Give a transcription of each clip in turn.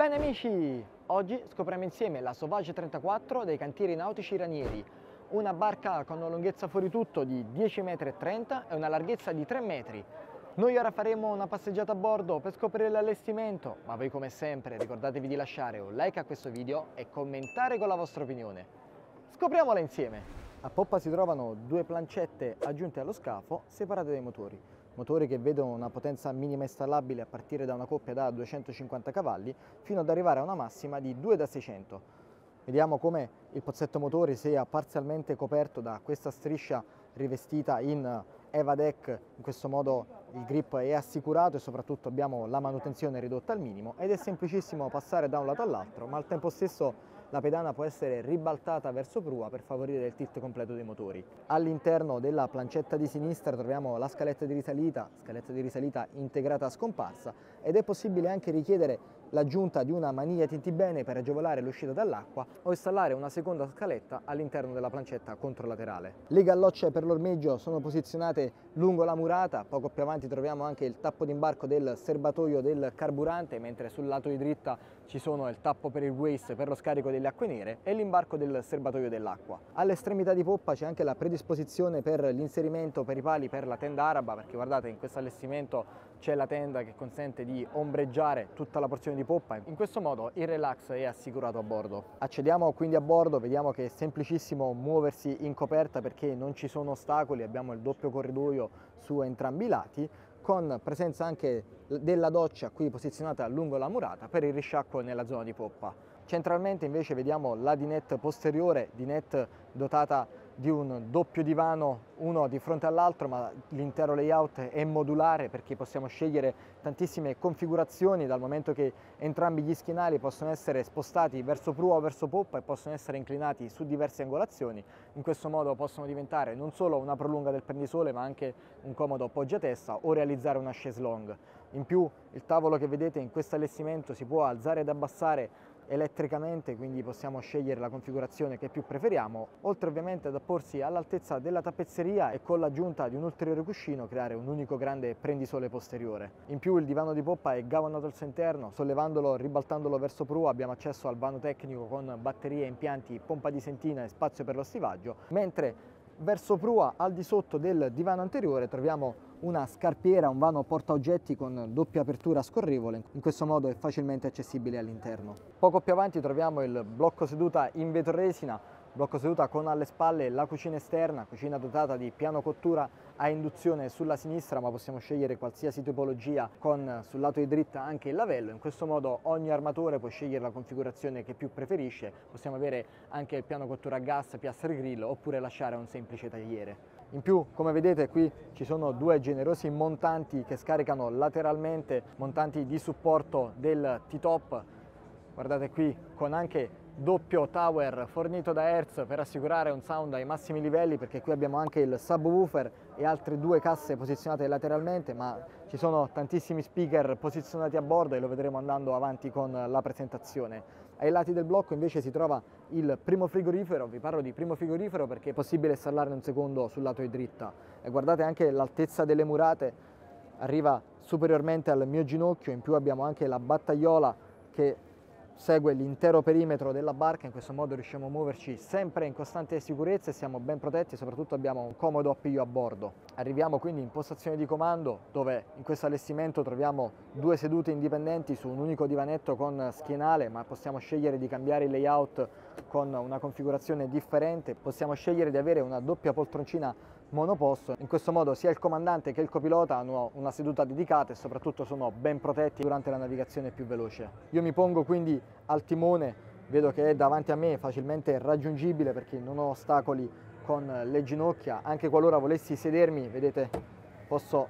Bene amici, oggi scopriamo insieme la Sauvage 34 dei Cantieri Nautici Ranieri, una barca con una lunghezza fuori tutto di 10,30 m e una larghezza di 3 metri. Noi ora faremo una passeggiata a bordo per scoprire l'allestimento, ma voi come sempre ricordatevi di lasciare un like a questo video e commentare con la vostra opinione. Scopriamola insieme! A poppa si trovano due plancette aggiunte allo scafo separate dai motori. Motori che vedono una potenza minima installabile a partire da una coppia da 250 cavalli fino ad arrivare a una massima di 2 da 600. Vediamo come il pozzetto motori sia parzialmente coperto da questa striscia rivestita in Evadec. In questo modo il grip è assicurato e soprattutto abbiamo la manutenzione ridotta al minimo ed è semplicissimo passare da un lato all'altro, ma al tempo stesso la pedana può essere ribaltata verso prua per favorire il tilt completo dei motori. All'interno della plancetta di sinistra troviamo la scaletta di risalita integrata a scomparsa, ed è possibile anche richiedere l'aggiunta di una maniglia tintibene per agevolare l'uscita dall'acqua o installare una seconda scaletta all'interno della plancetta controlaterale. Le gallocce per l'ormeggio sono posizionate lungo la murata, poco più avanti troviamo anche il tappo d'imbarco del serbatoio del carburante, mentre sul lato di dritta ci sono il tappo per il waste per lo scarico delle acque nere e l'imbarco del serbatoio dell'acqua. All'estremità di poppa c'è anche la predisposizione per l'inserimento per i pali per la tenda araba, perché guardate, in questo allestimento c'è la tenda che consente di ombreggiare tutta la porzione di poppa. In questo modo il relax è assicurato a bordo. Accediamo quindi a bordo, vediamo che è semplicissimo muoversi in coperta perché non ci sono ostacoli, abbiamo il doppio corridoio su entrambi i lati, con presenza anche della doccia qui posizionata lungo la murata per il risciacquo nella zona di poppa. Centralmente invece vediamo la dinette posteriore, dinette dotata di un doppio divano, uno di fronte all'altro, ma l'intero layout è modulare perché possiamo scegliere tantissime configurazioni, dal momento che entrambi gli schienali possono essere spostati verso prua o verso poppa e possono essere inclinati su diverse angolazioni. In questo modo possono diventare non solo una prolunga del prendisole, ma anche un comodo appoggiatesta o realizzare una chaise longue. In più il tavolo che vedete in questo allestimento si può alzare ed abbassare elettricamente, quindi possiamo scegliere la configurazione che più preferiamo, oltre ovviamente ad apporsi all'altezza della tappezzeria e con l'aggiunta di un ulteriore cuscino creare un unico grande prendisole posteriore. In più il divano di poppa è gavanato al suo interno, sollevandolo, ribaltandolo verso prua abbiamo accesso al vano tecnico con batterie, impianti, pompa di sentina e spazio per lo stivaggio, mentre verso prua, al di sotto del divano anteriore, troviamo una scarpiera, un vano portaoggetti con doppia apertura scorrevole. In questo modo è facilmente accessibile all'interno. Poco più avanti troviamo il blocco seduta in vetro resina, blocco seduta con alle spalle la cucina esterna, cucina dotata di piano cottura a induzione sulla sinistra, ma possiamo scegliere qualsiasi tipologia con sul lato di dritta anche il lavello. In questo modo ogni armatore può scegliere la configurazione che più preferisce, possiamo avere anche il piano cottura a gas, piastre grill oppure lasciare un semplice tagliere. In più, come vedete, qui ci sono due generosi montanti che scaricano lateralmente, montanti di supporto del T-Top. Guardate qui, con anche doppio tower fornito da Hertz per assicurare un sound ai massimi livelli, perché qui abbiamo anche il subwoofer e altre due casse posizionate lateralmente, ma ci sono tantissimi speaker posizionati a bordo e lo vedremo andando avanti con la presentazione. Ai lati del blocco invece si trova il primo frigorifero. Vi parlo di primo frigorifero perché è possibile installarne un secondo sul lato di dritta, e guardate anche l'altezza delle murate, arriva superiormente al mio ginocchio. In più abbiamo anche la battaiola che segue l'intero perimetro della barca. In questo modo riusciamo a muoverci sempre in costante sicurezza e siamo ben protetti, e soprattutto abbiamo un comodo appiglio a bordo. Arriviamo quindi in postazione di comando, dove in questo allestimento troviamo due sedute indipendenti su un unico divanetto con schienale, ma possiamo scegliere di cambiare il layout con una configurazione differente. Possiamo scegliere di avere una doppia poltroncina monoposto. In questo modo sia il comandante che il copilota hanno una seduta dedicata e soprattutto sono ben protetti durante la navigazione più veloce. Io mi pongo quindi al timone, vedo che è davanti a me, facilmente raggiungibile perché non ho ostacoli con le ginocchia. Anche qualora volessi sedermi, vedete, posso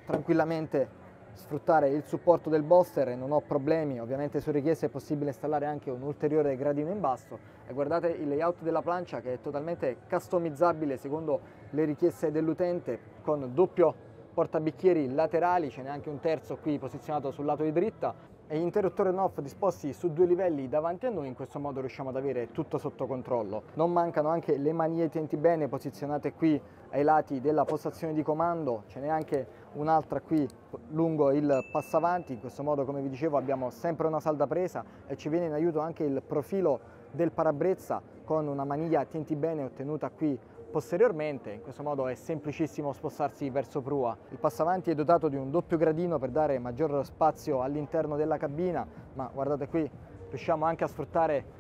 tranquillamente sfruttare il supporto del bolster e non ho problemi. Ovviamente su richiesta è possibile installare anche un ulteriore gradino in basso, e guardate il layout della plancia che è totalmente customizzabile secondo le richieste dell'utente, con doppio portabicchieri laterali, ce n'è anche un terzo qui posizionato sul lato di dritta, e gli interruttori on-off disposti su due livelli davanti a noi. In questo modo riusciamo ad avere tutto sotto controllo. Non mancano anche le maniglie tentibene posizionate qui ai lati della postazione di comando, ce n'è anche un'altra qui lungo il passavanti. In questo modo, come vi dicevo, abbiamo sempre una salda presa e ci viene in aiuto anche il profilo del parabrezza con una maniglia tienti bene ottenuta qui posteriormente. In questo modo è semplicissimo spostarsi verso prua. Il passavanti è dotato di un doppio gradino per dare maggior spazio all'interno della cabina, ma guardate qui, riusciamo anche a sfruttare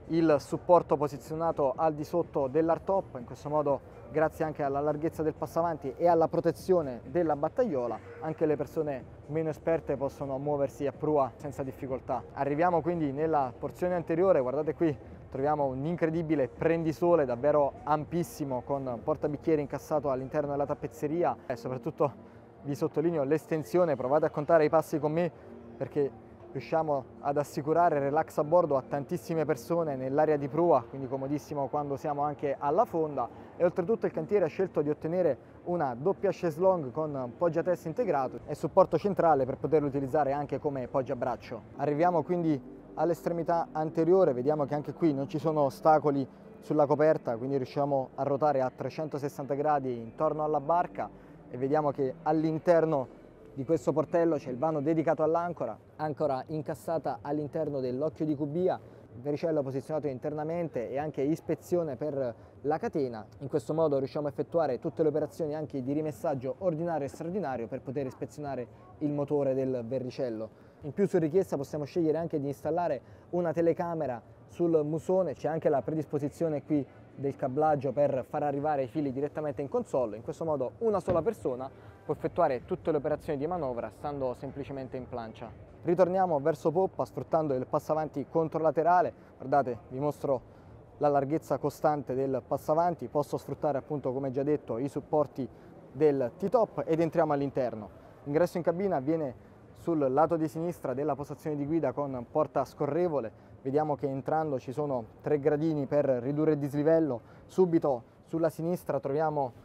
il supporto posizionato al di sotto dell'hardtop. In questo modo, grazie anche alla larghezza del passavanti e alla protezione della battaiola, anche le persone meno esperte possono muoversi a prua senza difficoltà. Arriviamo quindi nella porzione anteriore, guardate qui, troviamo un incredibile prendisole davvero ampissimo con portabicchieri incassato all'interno della tappezzeria e soprattutto vi sottolineo l'estensione. Provate a contare i passi con me, perché riusciamo ad assicurare relax a bordo a tantissime persone nell'area di prua, quindi comodissimo quando siamo anche alla fonda. E oltretutto il cantiere ha scelto di ottenere una doppia chaise longue con poggiatesta integrato e supporto centrale per poterlo utilizzare anche come poggiabraccio. Arriviamo quindi all'estremità anteriore, vediamo che anche qui non ci sono ostacoli sulla coperta, quindi riusciamo a ruotare a 360 gradi intorno alla barca e vediamo che all'interno di questo portello c'è il vano dedicato all'ancora, ancora incassata all'interno dell'occhio di cubia, vericello posizionato internamente e anche ispezione per la catena. In questo modo riusciamo a effettuare tutte le operazioni anche di rimessaggio ordinario e straordinario per poter ispezionare il motore del verricello. In più, su richiesta possiamo scegliere anche di installare una telecamera sul musone, c'è anche la predisposizione qui del cablaggio per far arrivare i fili direttamente in console. In questo modo una sola persona può effettuare tutte le operazioni di manovra stando semplicemente in plancia. Ritorniamo verso poppa sfruttando il passavanti controlaterale. Guardate, vi mostro la larghezza costante del passavanti, posso sfruttare appunto, come già detto, i supporti del T-top ed entriamo all'interno. L'ingresso in cabina avviene sul lato di sinistra della postazione di guida con porta scorrevole. Vediamo che entrando ci sono 3 gradini per ridurre il dislivello. Subito sulla sinistra troviamo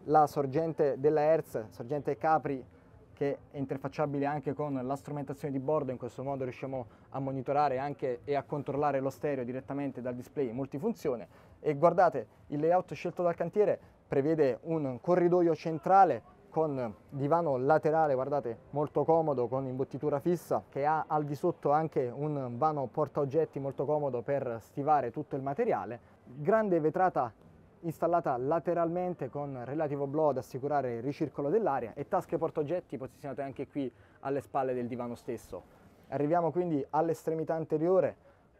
la sorgente della Hertz, sorgente Capri, che è interfacciabile anche con la strumentazione di bordo. In questo modo riusciamo a monitorare anche e a controllare lo stereo direttamente dal display multifunzione. E guardate, il layout scelto dal cantiere prevede un corridoio centrale con divano laterale, guardate, molto comodo, con imbottitura fissa, che ha al di sotto anche un vano portaoggetti molto comodo per stivare tutto il materiale. Grande vetrata installata lateralmente con relativo blow ad assicurare il ricircolo dell'aria e tasche portaoggetti posizionate anche qui alle spalle del divano stesso. Arriviamo quindi all'estremità anteriore.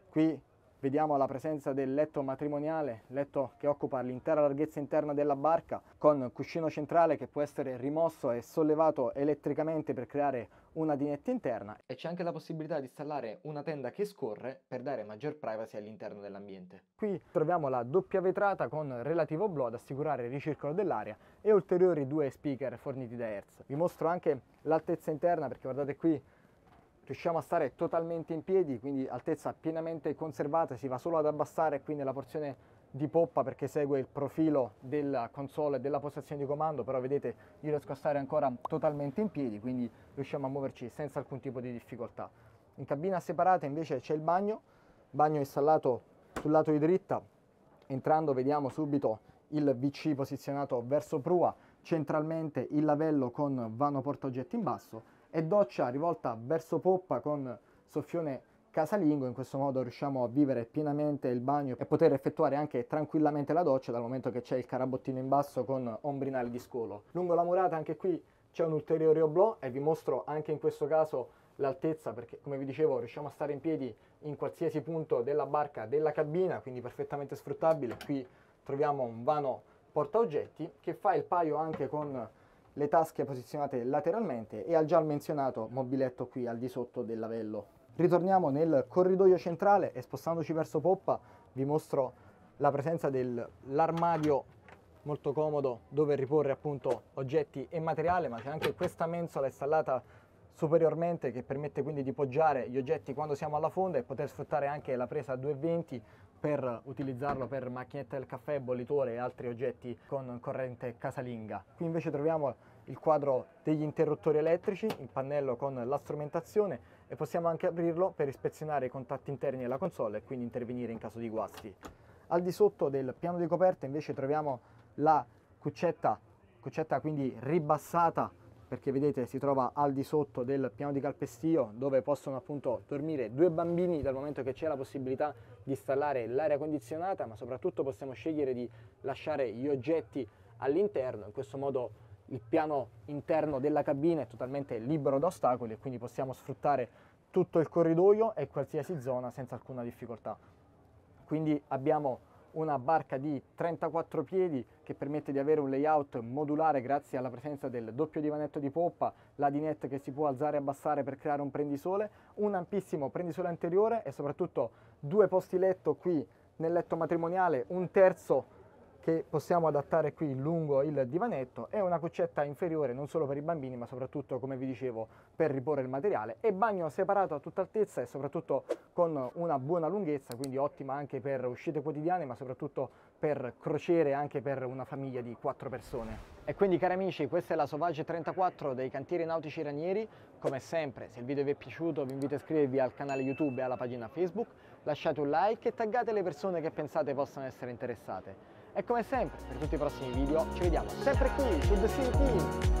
Qui vediamo la presenza del letto matrimoniale, letto che occupa l'intera larghezza interna della barca, con cuscino centrale che può essere rimosso e sollevato elettricamente per creare una dinetta interna, e c'è anche la possibilità di installare una tenda che scorre per dare maggior privacy all'interno dell'ambiente. Qui troviamo la doppia vetrata con relativo blow ad assicurare il ricircolo dell'aria e ulteriori 2 speaker forniti da Hertz. Vi mostro anche l'altezza interna, perché guardate qui, riusciamo a stare totalmente in piedi, quindi altezza pienamente conservata, si va solo ad abbassare qui nella porzione di poppa perché segue il profilo della console e della postazione di comando, però vedete io riesco a stare ancora totalmente in piedi, quindi riusciamo a muoverci senza alcun tipo di difficoltà. In cabina separata invece c'è il bagno installato sul lato di dritta. Entrando vediamo subito il WC posizionato verso prua, centralmente il lavello con vano portaoggetti in basso e doccia rivolta verso poppa con soffione casalingo. In questo modo riusciamo a vivere pienamente il bagno e poter effettuare anche tranquillamente la doccia, dal momento che c'è il carabottino in basso con ombrinale di scolo. Lungo la murata anche qui c'è un ulteriore oblò e vi mostro anche in questo caso l'altezza, perché come vi dicevo riusciamo a stare in piedi in qualsiasi punto della barca, della cabina, quindi perfettamente sfruttabile. Qui troviamo un vano portaoggetti che fa il paio anche con le tasche posizionate lateralmente e al già menzionato mobiletto qui al di sotto del lavello. Ritorniamo nel corridoio centrale e spostandoci verso poppa vi mostro la presenza dell'armadio molto comodo dove riporre appunto oggetti e materiale, ma c'è anche questa mensola installata superiormente che permette quindi di poggiare gli oggetti quando siamo alla fonda e poter sfruttare anche la presa 220 per utilizzarlo per macchinetta del caffè, bollitore e altri oggetti con corrente casalinga. Qui invece troviamo il quadro degli interruttori elettrici, il pannello con la strumentazione, e possiamo anche aprirlo per ispezionare i contatti interni della console e quindi intervenire in caso di guasti. Al di sotto del piano di coperta invece troviamo la cuccetta quindi ribassata perché vedete si trova al di sotto del piano di calpestio, dove possono appunto dormire 2 bambini, dal momento che c'è la possibilità di installare l'aria condizionata, ma soprattutto possiamo scegliere di lasciare gli oggetti all'interno. In questo modo il piano interno della cabina è totalmente libero da ostacoli e quindi possiamo sfruttare tutto il corridoio e qualsiasi zona senza alcuna difficoltà. Quindi abbiamo una barca di 34 piedi che permette di avere un layout modulare grazie alla presenza del doppio divanetto di poppa, la dinette che si può alzare e abbassare per creare un prendisole, un ampissimo prendisole anteriore e soprattutto 2 posti letto qui nel letto matrimoniale, un terzo che possiamo adattare qui lungo il divanetto e una cuccetta inferiore non solo per i bambini ma soprattutto, come vi dicevo, per riporre il materiale, e bagno separato a tutta altezza e soprattutto con una buona lunghezza, quindi ottima anche per uscite quotidiane ma soprattutto per crociere anche per una famiglia di 4 persone. E quindi, cari amici, questa è la Sauvage 34 dei Cantieri Nautici Ranieri. Come sempre, se il video vi è piaciuto vi invito a iscrivervi al canale YouTube e alla pagina Facebook, lasciate un like e taggate le persone che pensate possano essere interessate. E come sempre, per tutti i prossimi video ci vediamo sempre qui su The Cine Team.